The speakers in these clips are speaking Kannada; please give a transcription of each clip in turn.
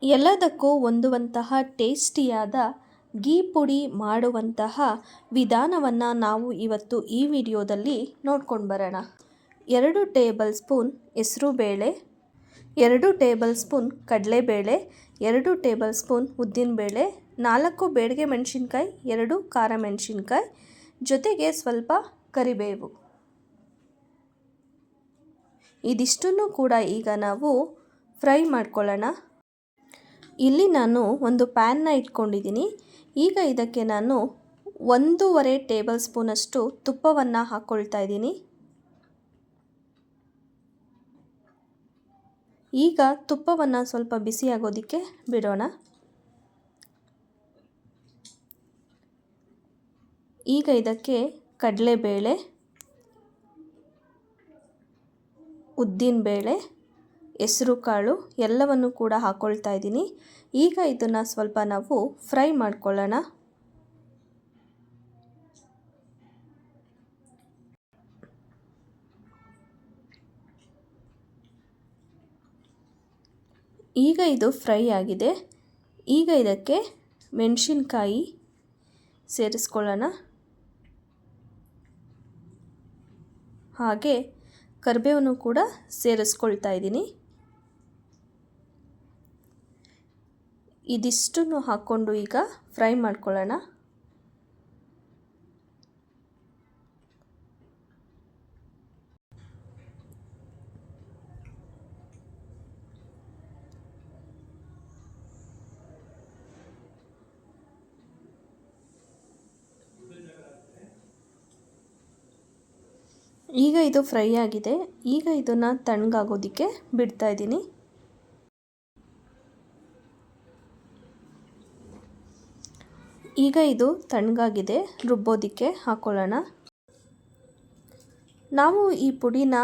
ಎಲ್ಲದಕ್ಕೂ ಹೊಂದುವಂತಹ ಟೇಸ್ಟಿಯಾದ ಗೀ ಪುಡಿ ಮಾಡುವಂತಹ ವಿಧಾನವನ್ನು ನಾವು ಇವತ್ತು ಈ ವಿಡಿಯೋದಲ್ಲಿ ನೋಡ್ಕೊಂಡು ಬರೋಣ. 2 ಟೇಬಲ್ ಸ್ಪೂನ್ ಹೆಸರುಬೇಳೆ, 2 ಟೇಬಲ್ ಸ್ಪೂನ್ ಕಡಲೆಬೇಳೆ, 2 ಟೇಬಲ್ ಸ್ಪೂನ್ ಉದ್ದಿನಬೇಳೆ, 4 ಬೇಡಿಗೆ ಮೆಣಸಿನ್ಕಾಯಿ, 2 ಖಾರ ಮೆಣಸಿನ್ಕಾಯಿ, ಜೊತೆಗೆ ಸ್ವಲ್ಪ ಕರಿಬೇವು. ಇದಿಷ್ಟನ್ನು ಕೂಡ ಈಗ ನಾವು ಫ್ರೈ ಮಾಡ್ಕೊಳ್ಳೋಣ. ಇಲ್ಲಿ ನಾನು ಒಂದು ಪ್ಯಾನ್ನ ಇಟ್ಕೊಂಡಿದ್ದೀನಿ. ಈಗ ಇದಕ್ಕೆ ನಾನು 1.5 ಟೇಬಲ್ ಸ್ಪೂನಷ್ಟು ತುಪ್ಪವನ್ನು ಹಾಕ್ಕೊಳ್ತಾ ಇದ್ದೀನಿ. ಈಗ ತುಪ್ಪವನ್ನು ಸ್ವಲ್ಪ ಬಿಸಿ ಆಗೋದಕ್ಕೆ ಬಿಡೋಣ. ಈಗ ಇದಕ್ಕೆ ಕಡಲೆಬೇಳೆ, ಉದ್ದಿನಬೇಳೆ, ಹೆಸರುಕಾಳು ಎಲ್ಲವನ್ನು ಕೂಡ ಹಾಕ್ಕೊಳ್ತಾ ಇದ್ದೀನಿ. ಈಗ ಇದನ್ನು ಸ್ವಲ್ಪ ನಾವು ಫ್ರೈ ಮಾಡ್ಕೊಳ್ಳೋಣ. ಈಗ ಇದು ಫ್ರೈ ಆಗಿದೆ. ಈಗ ಇದಕ್ಕೆ ಮೆಣಸಿನ್ಕಾಯಿ ಸೇರಿಸ್ಕೊಳ್ಳೋಣ. ಹಾಗೆ ಕರಿಬೇವನ್ನು ಕೂಡ ಸೇರಿಸ್ಕೊಳ್ತಾ ಇದ್ದೀನಿ. ಇದಿಷ್ಟನ್ನು ಹಾಕ್ಕೊಂಡು ಈಗ ಫ್ರೈ ಮಾಡ್ಕೊಳ್ಳೋಣ. ಈಗ ಇದು ಫ್ರೈ ಆಗಿದೆ. ಈಗ ಇದನ್ನು ತಣ್ಣಗಾಗೋದಕ್ಕೆ ಬಿಡ್ತಾ ಇದ್ದೀನಿ. ಈಗ ಇದು ತಣ್ಣಗಾಗಿದೆ, ರುಬ್ಬೋದಕ್ಕೆ ಹಾಕ್ಕೊಳ್ಳೋಣ. ನಾವು ಈ ಪುಡಿನ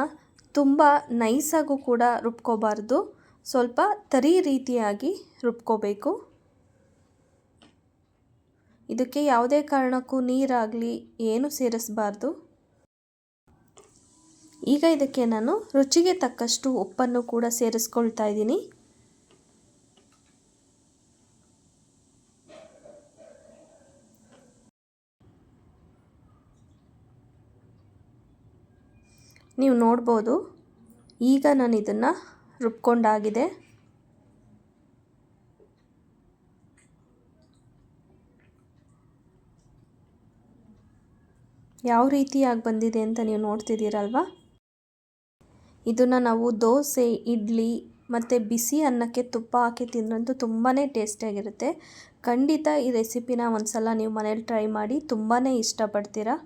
ತುಂಬ ನೈಸಾಗೂ ಕೂಡ ರುಬ್ಕೋಬಾರ್ದು, ಸ್ವಲ್ಪ ತರಿ ರೀತಿಯಾಗಿ ರುಬ್ಕೋಬೇಕು. ಇದಕ್ಕೆ ಯಾವುದೇ ಕಾರಣಕ್ಕೂ ನೀರಾಗಲಿ ಏನು ಸೇರಿಸಬಾರ್ದು. ಈಗ ಇದಕ್ಕೆ ನಾನು ರುಚಿಗೆ ತಕ್ಕಷ್ಟು ಉಪ್ಪನ್ನು ಕೂಡ ಸೇರಿಸ್ಕೊಳ್ತಾ ಇದ್ದೀನಿ. ನೀವು ನೋಡ್ಬೋದು, ಈಗ ನಾನು ಇದನ್ನು ರುಬ್ಕೊಂಡಾಗಿದೆ. ಯಾವ ರೀತಿಯಾಗಿ ಬಂದಿದೆ ಅಂತ ನೀವು ನೋಡ್ತಿದ್ದೀರಲ್ವ. ಇದನ್ನು ನಾವು ದೋಸೆ, ಇಡ್ಲಿ ಮತ್ತು ಬಿಸಿ ಅನ್ನಕ್ಕೆ ತುಪ್ಪ ಹಾಕಿ ತಿಂದ್ರಂತೂ ತುಂಬಾ ಟೇಸ್ಟಿಯಾಗಿರುತ್ತೆ. ಖಂಡಿತ ಈ ರೆಸಿಪಿನ ಒಂದು ಸಲ ನೀವು ಮನೇಲಿ ಟ್ರೈ ಮಾಡಿ, ತುಂಬಾ ಇಷ್ಟಪಡ್ತೀರಾ.